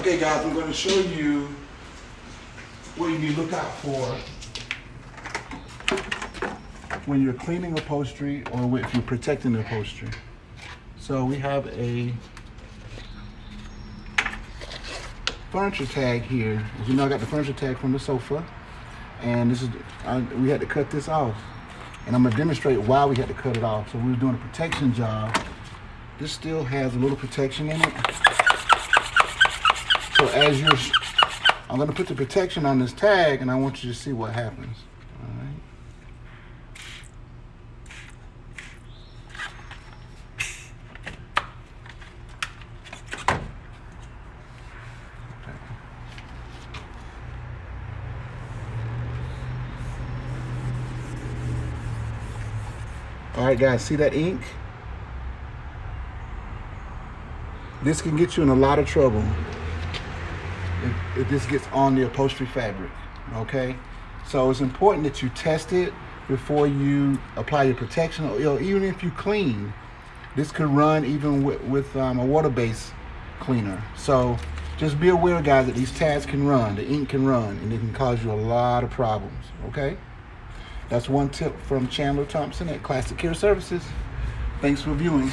Okay guys, I'm going to show you what you need to look out for when you're cleaning upholstery or if you're protecting the upholstery. So we have a furniture tag here. As you know, I got the furniture tag from the sofa, and this is we had to cut this off. And I'm going to demonstrate why we had to cut it off. So we were doing a protection job. This still has a little protection in it. So I'm going to put the protection on this tag, and I want you to see what happens. All right. All right, guys, see that ink? This can get you in a lot of trouble if this gets on the upholstery fabric, okay? So it's important that you test it before you apply your protection, or even if you clean. This could run even with a water-based cleaner. So just be aware, guys, that these tags can run, the ink can run, and it can cause you a lot of problems, okay? That's one tip from Chandler Thompson at Classic Care Services. Thanks for viewing.